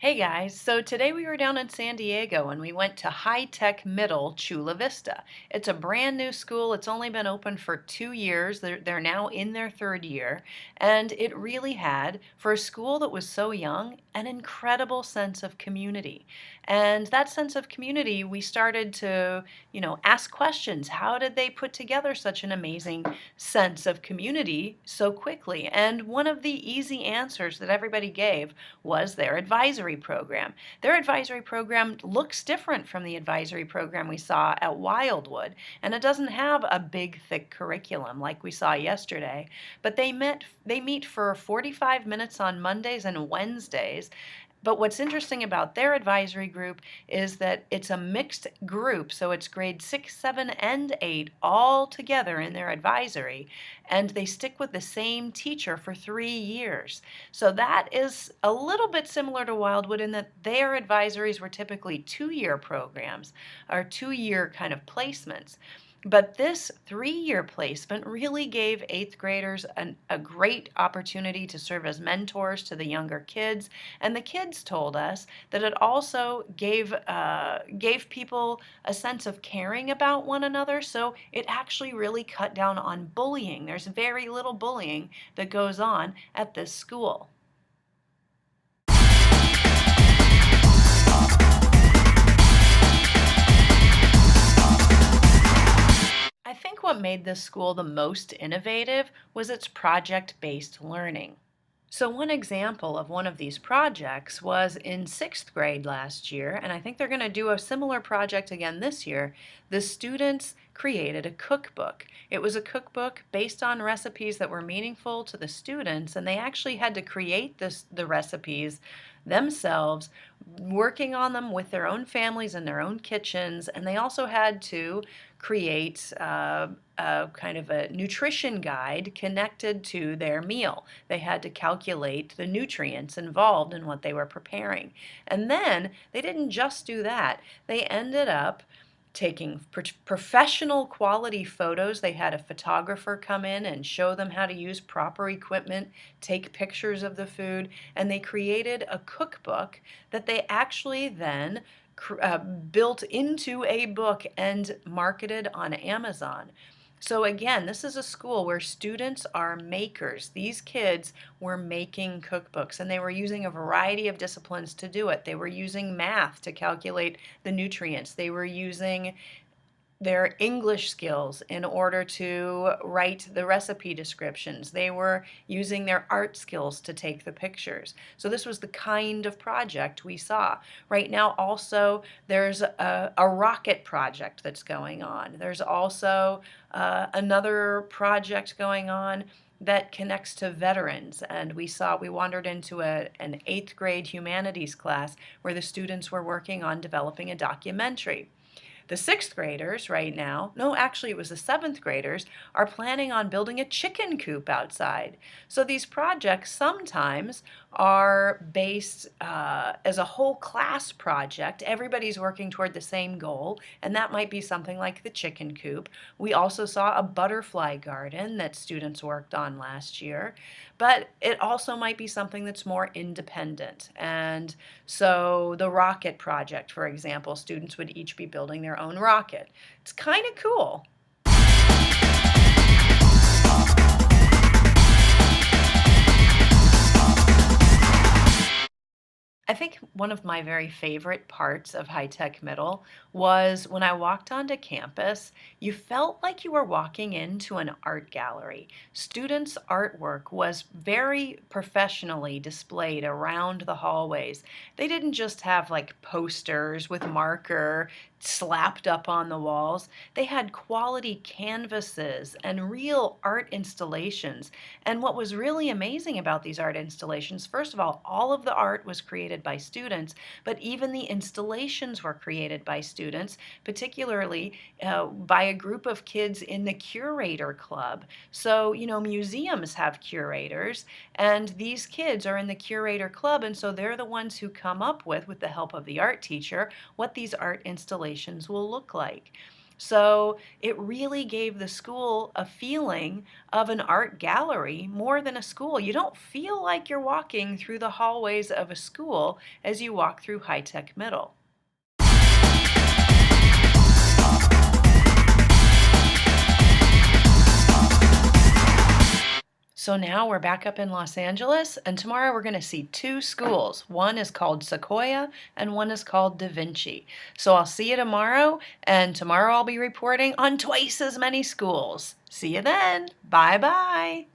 Hey guys, so today we were down in San Diego and we went to High Tech Middle Chula Vista. It's a brand new school. It's only been open for 2 years. They're now in their third year. And it really had, for a school that was so young, an incredible sense of community. And that sense of community, we started to, ask questions. How did they put together such an amazing sense of community so quickly? And one of the easy answers that everybody gave was their advisory program. Their advisory program looks different from the advisory program we saw at Wildwood, and it doesn't have a big, thick curriculum like we saw yesterday, but they meet for 45 minutes on Mondays and Wednesdays. But what's interesting about their advisory group is that it's a mixed group, so it's grade 6, 7, and 8 all together in their advisory, and they stick with the same teacher for 3 years. So that is a little bit similar to Wildwood in that their advisories were typically 2-year programs or 2-year kind of placements. But this 3-year placement really gave 8th graders a great opportunity to serve as mentors to the younger kids. And the kids told us that it also gave people a sense of caring about one another. So it actually really cut down on bullying. There's very little bullying that goes on at this school. I think what made this school the most innovative was its project-based learning. So one example of one of these projects was in 6th grade last year, and I think they're going to do a similar project again this year. The students created a cookbook. It was a cookbook based on recipes that were meaningful to the students, and they actually had to create the recipes themselves, working on them with their own families in their own kitchens, and they also had to create a kind of a nutrition guide connected to their meal. They had to calculate the nutrients involved in what they were preparing. And then they didn't just do that. They ended up taking professional quality photos. They had a photographer come in and show them how to use proper equipment, take pictures of the food, and they created a cookbook that they actually then built into a book and marketed on Amazon. So again, this is a school where students are makers. These kids were making cookbooks, and they were using a variety of disciplines to do it. They were using math to calculate the nutrients. They were using their English skills in order to write the recipe descriptions. They were using their art skills to take the pictures. So this was the kind of project we saw. Right now also there's a rocket project that's going on. There's also another project going on that connects to veterans, and we wandered into an 8th grade humanities class where the students were working on developing a documentary. The 6th graders right now, no, actually it was the 7th graders, are planning on building a chicken coop outside. So these projects sometimes are based as a whole class project. Everybody's working toward the same goal, and that might be something like the chicken coop. We also saw a butterfly garden that students worked on last year, but it also might be something that's more independent. And so the rocket project, for example, students would each be building their own rocket. It's kind of cool. I think one of my very favorite parts of High Tech Middle was when I walked onto campus, you felt like you were walking into an art gallery. Students' artwork was very professionally displayed around the hallways. They didn't just have like posters with marker slapped up on the walls. They had quality canvases and real art installations. And what was really amazing about these art installations, first of all of the art was created by students, but even the installations were created by students, particularly by a group of kids in the curator club. So, museums have curators, and these kids are in the curator club, and so they're the ones who come up with the help of the art teacher, what these art installations will look like. So it really gave the school a feeling of an art gallery more than a school. You don't feel like you're walking through the hallways of a school as you walk through High Tech Middle. So now we're back up in Los Angeles, and tomorrow we're going to see two schools. One is called Sequoia, and one is called Da Vinci. So I'll see you tomorrow, and tomorrow I'll be reporting on twice as many schools. See you then. Bye bye.